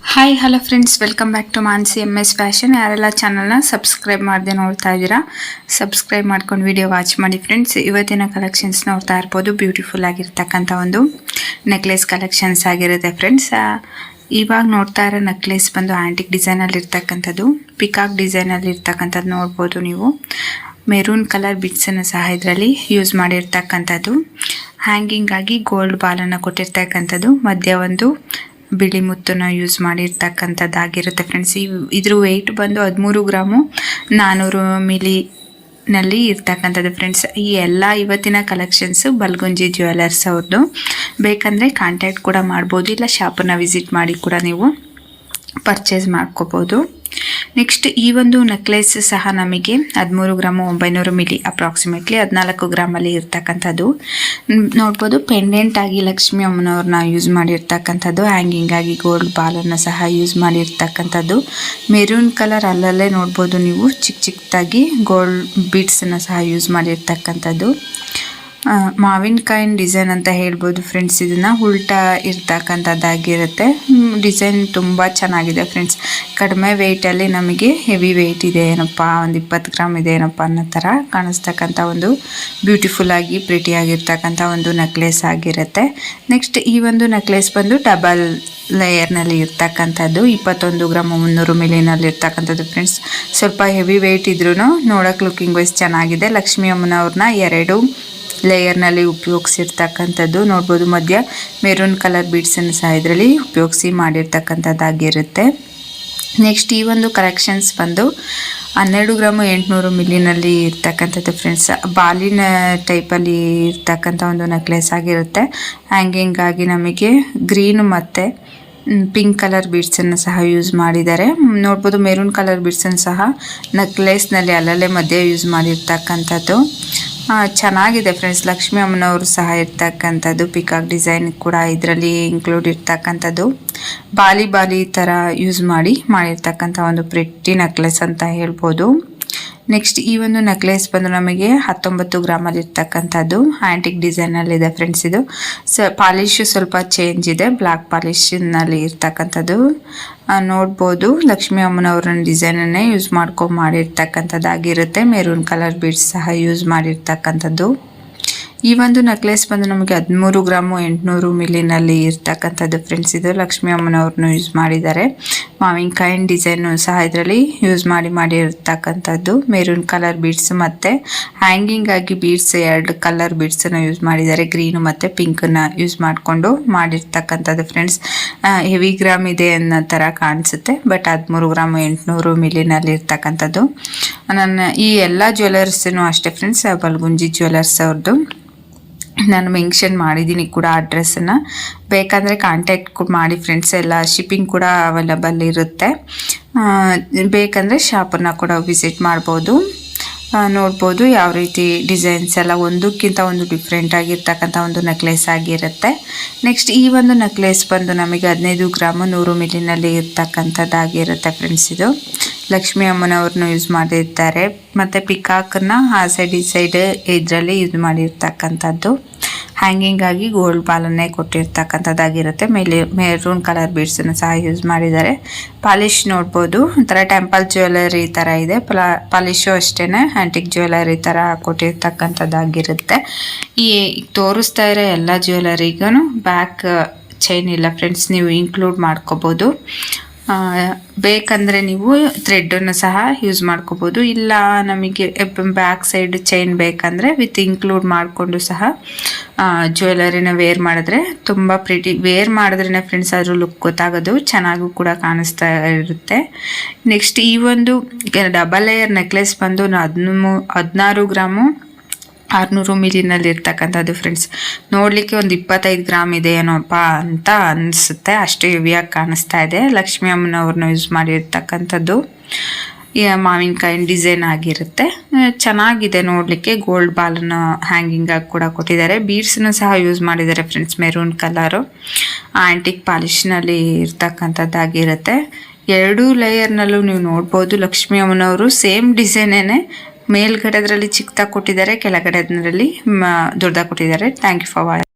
Hi hello friends, welcome back to Mansi MS fashion. ಯಾರೆಲ್ಲ ಚಾನಲ್ನ subscribe ಮಾಡದೆ ನೋಡ್ತಾ ಇದ್ದೀರಾ, ಸಬ್ಸ್ಕ್ರೈಬ್ ಮಾಡ್ಕೊಂಡು ವಿಡಿಯೋ ವಾಚ್ ಮಾಡಿ ಫ್ರೆಂಡ್ಸ್. ಇವತ್ತಿನ ಕಲೆಕ್ಷನ್ಸ್ ನೋಡ್ತಾ ಇರ್ಬೋದು. ಬ್ಯೂಟಿಫುಲ್ ಆಗಿರ್ತಕ್ಕಂಥ ಒಂದು ನೆಕ್ಲೆಸ್ ಕಲೆಕ್ಷನ್ಸ್ ಆಗಿರುತ್ತೆ ಫ್ರೆಂಡ್ಸ್. ಇವಾಗ ನೋಡ್ತಾ ಇರೋ ನೆಕ್ಲೆಸ್ ಬಂದು ಆ್ಯಂಟಿಕ್ ಡಿಸೈನಲ್ಲಿ ಇರ್ತಕ್ಕಂಥದ್ದು, ಪಿಕಾಕ್ ಡಿಸೈನಲ್ಲಿ ಇರ್ತಕ್ಕಂಥದ್ದು ನೋಡ್ಬೋದು ನೀವು. ಮೆರೂನ್ ಕಲರ್ ಬಿಟ್ಸನ್ನು ಸಹ ಇದರಲ್ಲಿ ಯೂಸ್ ಮಾಡಿರ್ತಕ್ಕಂಥದ್ದು. ಹ್ಯಾಂಗಿಂಗ್ ಆಗಿ ಗೋಲ್ಡ್ ಬಾಲನ್ನು ಕೊಟ್ಟಿರ್ತಕ್ಕಂಥದ್ದು, ಮಧ್ಯ ಒಂದು ಬಿಳಿ ಮುತ್ತನ್ನು ಯೂಸ್ ಮಾಡಿರ್ತಕ್ಕಂಥದ್ದಾಗಿರುತ್ತೆ ಫ್ರೆಂಡ್ಸ್. ಇದ್ರ ವೆಯ್ಟ್ ಬಂದು 13 ಗ್ರಾಮು 400 ಮಿಲಿನಲ್ಲಿ ಇರ್ತಕ್ಕಂಥದ್ದು ಫ್ರೆಂಡ್ಸ್. ಈ ಎಲ್ಲ ಇವತ್ತಿನ ಕಲೆಕ್ಷನ್ಸು ಬಲ್ಗುಂಜಿ ಜ್ಯುವೆಲರ್ಸ್ ಅವ್ರದ್ದು. ಬೇಕಂದರೆ ಕಾಂಟ್ಯಾಕ್ಟ್ ಕೂಡ ಮಾಡ್ಬೋದು, ಇಲ್ಲ ಶಾಪನ್ನು ವಿಸಿಟ್ ಮಾಡಿ ಕೂಡ ನೀವು ಪರ್ಚೇಸ್ ಮಾಡ್ಕೋಬೋದು. ನೆಕ್ಸ್ಟ್ ಈ ಒಂದು ನೆಕ್ಲೆಸ್ ಸಹ ನಮಗೆ 13 ಗ್ರಾಮು 900 ಮಿಲಿ ಅಪ್ರಾಕ್ಸಿಮೇಟ್ಲಿ 14 ಗ್ರಾಮಲ್ಲಿ ಇರ್ತಕ್ಕಂಥದ್ದು ನೋಡ್ಬೋದು. ಪೆಂಡೆಂಟ್ ಆಗಿ ಲಕ್ಷ್ಮಿ ಅಮ್ಮನವ್ರನ್ನ ಯೂಸ್ ಮಾಡಿರ್ತಕ್ಕಂಥದ್ದು, ಹ್ಯಾಂಗಿಂಗ್ ಆಗಿ ಗೋಲ್ಡ್ ಬಾಲನ್ನು ಸಹ ಯೂಸ್ ಮಾಡಿರ್ತಕ್ಕಂಥದ್ದು. ಮೆರೂನ್ ಕಲರ್ ಅಲ್ಲಲ್ಲೇ ನೋಡ್ಬೋದು ನೀವು, ಚಿಕ್ಕ ಚಿಕ್ಕದಾಗಿ ಗೋಲ್ಡ್ ಬೀಡ್ಸನ್ನು ಸಹ ಯೂಸ್ ಮಾಡಿರ್ತಕ್ಕಂಥದ್ದು. ಮಾವಿನಕಾಯಿನ ಡಿಸೈನ್ ಅಂತ ಹೇಳ್ಬೋದು ಫ್ರೆಂಡ್ಸ್. ಇದನ್ನು ಉಲ್ಟಾ ಇರ್ತಕ್ಕಂಥದ್ದಾಗಿರುತ್ತೆ. ಡಿಸೈನ್ ತುಂಬ ಚೆನ್ನಾಗಿದೆ ಫ್ರೆಂಡ್ಸ್. ಕಡಿಮೆ ವೆಯ್ಟಲ್ಲಿ ನಮಗೆ ಹೆವಿ ವೆಯ್ಟ್ ಇದೆ ಏನಪ್ಪ, ಒಂದು 20 ಗ್ರಾಮ್ ಇದೆ ಏನಪ್ಪ ಅನ್ನೋ ಥರ ಕಾಣಿಸ್ತಕ್ಕಂಥ ಒಂದು ಬ್ಯೂಟಿಫುಲ್ ಆಗಿ ಪ್ರಿಟಿಯಾಗಿರ್ತಕ್ಕಂಥ ಒಂದು ನೆಕ್ಲೆಸ್ ಆಗಿರುತ್ತೆ. ನೆಕ್ಸ್ಟ್ ಈ ಒಂದು ನೆಕ್ಲೆಸ್ ಬಂದು ಡಬಲ್ ಲೇಯರ್ನಲ್ಲಿ ಇರ್ತಕ್ಕಂಥದ್ದು, 21 ಗ್ರಾಮ್ 300 ಮಿಲಿನಲ್ಲಿ ಇರ್ತಕ್ಕಂಥದ್ದು ಫ್ರೆಂಡ್ಸ್. ಸ್ವಲ್ಪ ಹೆವಿ ವೆಯ್ಟ್ ಇದ್ರೂ ನೋಡೋಕೆ ಲುಕಿಂಗ್ ವೈಸ್ ಚೆನ್ನಾಗಿದೆ. ಲಕ್ಷ್ಮಿ ಅಮ್ಮನವ್ರನ್ನ 2 ಲೇಯರ್ನಲ್ಲಿ ಉಪಯೋಗಿಸಿರ್ತಕ್ಕಂಥದ್ದು ನೋಡ್ಬೋದು. ಮಧ್ಯ ಮೆರೂನ್ ಕಲರ್ ಬೀಡ್ಸನ್ನು ಸಹ ಇದರಲ್ಲಿ ಉಪಯೋಗಿಸಿ ಮಾಡಿರ್ತಕ್ಕಂಥದ್ದಾಗಿರುತ್ತೆ. ನೆಕ್ಸ್ಟ್ ಈ ಒಂದು ಕಲೆಕ್ಷನ್ಸ್ ಬಂದು 12 ಗ್ರಾಮು 800 ಮಿಲಿನಲ್ಲಿ ಇರ್ತಕ್ಕಂಥದ್ದು ಫ್ರೆಂಡ್ಸ್. ಬಾಲಿನ ಟೈಪಲ್ಲಿ ಇರ್ತಕ್ಕಂಥ ಒಂದು ನೆಕ್ಲೆಸ್ ಆಗಿರುತ್ತೆ. ಹ್ಯಾಂಗಿಂಗ್ ಆಗಿ ನಮಗೆ ಗ್ರೀನ್ ಮತ್ತು ಪಿಂಕ್ ಕಲರ್ ಬೀಡ್ಸನ್ನು ಸಹ ಯೂಸ್ ಮಾಡಿದ್ದಾರೆ ನೋಡ್ಬೋದು. ಮೆರೂನ್ ಕಲರ್ ಬೀಡ್ಸನ್ನು ಸಹ ನೆಕ್ಲೆಸ್ನಲ್ಲಿ ಅಲ್ಲಲ್ಲೇ ಮಧ್ಯೆ ಯೂಸ್ ಮಾಡಿರ್ತಕ್ಕಂಥದ್ದು ಚೆನ್ನಾಗಿದೆ ಫ್ರೆಂಡ್ಸ್. ಲಕ್ಷ್ಮಿ ಅಮ್ಮನವರು ಸಹ ಇರ್ತಕ್ಕಂಥದ್ದು, ಪಿಕಾಕ್ ಡಿಸೈನ್ ಕೂಡ ಇದರಲ್ಲಿ ಇನ್ಕ್ಲೂಡ್ ಇರ್ತಕ್ಕಂಥದ್ದು. ಬಾಲಿ ಥರ ಯೂಸ್ ಮಾಡಿರ್ತಕ್ಕಂಥ ಒಂದು ಪ್ರಿಟಿ ನೆಕ್ಲೆಸ್ ಅಂತ ಹೇಳ್ಬೋದು. ನೆಕ್ಸ್ಟ್ ಈ ಒಂದು ನೆಕ್ಲೆಸ್ ಬಂದು ನಮಗೆ 19 ಗ್ರಾಮಲ್ಲಿ ಇರ್ತಕ್ಕಂಥದ್ದು, ಆ್ಯಂಟಿಕ್ ಡಿಸೈನಲ್ಲಿದೆ ಫ್ರೆಂಡ್ಸ್. ಇದು ಪಾಲಿಶು ಸ್ವಲ್ಪ ಚೇಂಜ್ ಇದೆ, ಬ್ಲ್ಯಾಕ್ ಪಾಲಿಶಿನಲ್ಲಿ ಇರ್ತಕ್ಕಂಥದ್ದು ನೋಡ್ಬೋದು. ಲಕ್ಷ್ಮಿ ಅಮ್ಮನವ್ರ ಡಿಸೈನನ್ನೇ ಯೂಸ್ ಮಾಡಿರ್ತಕ್ಕಂಥದ್ದಾಗಿರುತ್ತೆ. ಮೆರೂನ್ ಕಲರ್ ಬೀಡ್ಸ್ ಸಹ ಯೂಸ್ ಮಾಡಿರ್ತಕ್ಕಂಥದ್ದು. ಈ ಒಂದು ನೆಕ್ಲೆಸ್ ಬಂದು ನಮಗೆ 13 ಗ್ರಾಮು 800 ಮಿಲಿನಲ್ಲಿ ಇರ್ತಕ್ಕಂಥದ್ದು ಫ್ರೆಂಡ್ಸ್. ಇದು ಲಕ್ಷ್ಮಿ ಅಮ್ಮನವ್ರನ್ನು ಯೂಸ್ ಮಾಡಿದ್ದಾರೆ. ಮಾವಿನಕಾಯಿನ ಡಿಸೈನು ಸಹ ಇದರಲ್ಲಿ ಯೂಸ್ ಮಾಡಿರ್ತಕ್ಕಂಥದ್ದು. ಮೆರೂನ್ ಕಲರ್ ಬೀಡ್ಸ್ ಮತ್ತು ಹ್ಯಾಂಗಿಂಗ್ ಆಗಿ ಬೀಡ್ಸ್ 2 ಕಲರ್ ಬೀಡ್ಸನ್ನು ಯೂಸ್ ಮಾಡಿದ್ದಾರೆ, ಗ್ರೀನು ಮತ್ತು ಪಿಂಕನ್ನು ಯೂಸ್ ಮಾಡಿರ್ತಕ್ಕಂಥದ್ದು ಫ್ರೆಂಡ್ಸ್. ಹೆವಿ ಗ್ರಾಮ್ ಇದೆ ಅನ್ನೋ ಥರ ಕಾಣಿಸುತ್ತೆ, ಬಟ್ 13 ಗ್ರಾಮು 800 ಮಿಲಿನಲ್ಲಿ ಇರ್ತಕ್ಕಂಥದ್ದು. ಈ ಎಲ್ಲ ಜ್ಯುವೆಲರ್ಸೂ ಅಷ್ಟೇ ಫ್ರೆಂಡ್ಸ್, ಬಲ್ಗುಂಜಿ ಜ್ಯುವೆಲರ್ಸ್ ಅವ್ರದ್ದು. ನಾನು ಮೆನ್ಷನ್ ಮಾಡಿದ್ದೀನಿ ಕೂಡ ಅಡ್ರೆಸ್ಸನ್ನು, ಬೇಕಂದರೆ ಕಾಂಟ್ಯಾಕ್ಟ್ ಮಾಡಿ ಫ್ರೆಂಡ್ಸ್. ಎಲ್ಲ ಶಿಪ್ಪಿಂಗ್ ಕೂಡ ಅವೈಲಬಲ್ ಇರುತ್ತೆ, ಬೇಕಂದರೆ ಶಾಪನ್ನು ಕೂಡ ವಿಸಿಟ್ ಮಾಡ್ಬೋದು. ನೋಡ್ಬೋದು ಯಾವ ರೀತಿ ಡಿಸೈನ್ಸ್ ಎಲ್ಲ ಒಂದಕ್ಕಿಂತ ಒಂದು ಡಿಫ್ರೆಂಟ್ ಆಗಿರ್ತಕ್ಕಂಥ ಒಂದು ನೆಕ್ಲೆಸ್ ಆಗಿರುತ್ತೆ. ನೆಕ್ಸ್ಟ್ ಈ ಒಂದು ನೆಕ್ಲೆಸ್ ಬಂದು ನಮಗೆ 15 ಗ್ರಾಮು 100 ಮಿಲಿನಲ್ಲಿ ಇರ್ತಕ್ಕಂಥದ್ದಾಗಿರುತ್ತೆ ಫ್ರೆಂಡ್ಸ್. ಇದು ಲಕ್ಷ್ಮಿ ಅಮ್ಮನವ್ರನ್ನ ಯೂಸ್ ಮಾಡಿರ್ತಾರೆ, ಮತ್ತು ಪಿಕಾಕನ್ನು ಆ ಸೈಡ್ ಈ ಸೈಡ್ ಇದರಲ್ಲಿ ಯೂಸ್ ಮಾಡಿರ್ತಕ್ಕಂಥದ್ದು. ಹ್ಯಾಂಗಿಂಗ್ ಆಗಿ ಗೋಲ್ಡ್ ಬಾಲನ್ನೇ ಕೊಟ್ಟಿರ್ತಕ್ಕಂಥದ್ದಾಗಿರುತ್ತೆ. ಮೇಲೆ ಮೆರೂನ್ ಕಲರ್ ಬೀಡ್ಸನ್ನು ಸಹ ಯೂಸ್ ಮಾಡಿದ್ದಾರೆ. ಪಾಲಿಶ್ ನೋಡ್ಬೋದು, ಒಂಥರ ಟೆಂಪಲ್ ಜ್ಯುವೆಲರಿ ಥರ ಇದೆ. ಪಾಲಿಶು ಅಷ್ಟೇ ಆ್ಯಂಟಿಕ್ ಜ್ಯುವೆಲರಿ ಥರ ಕೊಟ್ಟಿರ್ತಕ್ಕಂಥದ್ದಾಗಿರುತ್ತೆ. ಈ ತೋರಿಸ್ತಾ ಇರೋ ಎಲ್ಲ ಜ್ಯುವೆಲರಿಗೂ ಬ್ಯಾಕ್ ಚೈನ್ ಇಲ್ಲ ಫ್ರೆಂಡ್ಸ್, ನೀವು ಇನ್ಕ್ಲೂಡ್ ಮಾಡ್ಕೋಬೋದು. ಬೇಕಂದರೆ ನೀವು ಥ್ರೆಡ್ಡನ್ನು ಸಹ ಯೂಸ್ ಮಾಡ್ಕೋಬೋದು, ಇಲ್ಲ ನಮಗೆ ಬ್ಯಾಕ್ ಸೈಡ್ ಚೈನ್ ಬೇಕಂದರೆ ವಿತ್ ಇನ್ಕ್ಲೂಡ್ ಮಾಡಿಕೊಂಡು ಸಹ ಜ್ಯುವೆಲರಿನ ವೇರ್ ಮಾಡಿದ್ರೆ ತುಂಬ ಪ್ರಿಟಿ. ವೇರ್ ಮಾಡಿದ್ರೇ ಫ್ರೆಂಡ್ಸ್ ಅದ್ರ ಲುಕ್ ಗೊತ್ತಾಗೋದು, ಚೆನ್ನಾಗೂ ಕೂಡ ಕಾಣಿಸ್ತಾ ಇರುತ್ತೆ. ನೆಕ್ಸ್ಟ್ ಈ ಒಂದು ಡಬಲ್ ಲೇಯರ್ ನೆಕ್ಲೆಸ್ ಬಂದು 16 ಗ್ರಾಮು 600 ಮಿಲಿನಲ್ಲಿ ಇರ್ತಕ್ಕಂಥದ್ದು ಫ್ರೆಂಡ್ಸ್. ನೋಡಲಿಕ್ಕೆ ಒಂದು 25 ಗ್ರಾಮ್ ಇದೆ ಏನೋಪ್ಪ ಅಂತ ಅನಿಸುತ್ತೆ, ಅಷ್ಟು ಹೆವಿಯಾಗಿ ಕಾಣಿಸ್ತಾ ಇದೆ. ಲಕ್ಷ್ಮಿ ಅಮ್ಮನವ್ರನ್ನ ಯೂಸ್ ಮಾಡಿರ್ತಕ್ಕಂಥದ್ದು. ಮಾವಿನಕಾಯಿನ ಡಿಸೈನ್ ಆಗಿರುತ್ತೆ, ಚೆನ್ನಾಗಿದೆ ನೋಡಲಿಕ್ಕೆ. ಗೋಲ್ಡ್ ಬಾಲನ್ನು ಹ್ಯಾಂಗಿಂಗ್ ಆಗಿ ಕೂಡ ಕೊಟ್ಟಿದ್ದಾರೆ. ಬೀಡ್ಸನ್ನು ಸಹ ಯೂಸ್ ಮಾಡಿದ್ದಾರೆ ಫ್ರೆಂಡ್ಸ್, ಮೆರೂನ್ ಕಲರು ಆ್ಯಂಟಿಕ್ ಪಾಲಿಶ್ನಲ್ಲಿ ಇರ್ತಕ್ಕಂಥದ್ದಾಗಿರುತ್ತೆ. 2 ಲೇಯರ್ನಲ್ಲೂ ನೀವು ನೋಡ್ಬೋದು. ಲಕ್ಷ್ಮಿ ಅಮ್ಮನವರು ಸೇಮ್ ಡಿಸೈನೇನೆ ಮೇಲ್ಗಡೆದ್ರಲ್ಲಿ ಚಿಕ್ಕದಾಗಿ ಕೊಟ್ಟಿದ್ದಾರೆ, ಕೆಳಗಡೆದ್ರಲ್ಲಿ ದೊಡ್ಡದಾಗಿ ಕೊಟ್ಟಿದ್ದಾರೆ. Thank you for watching.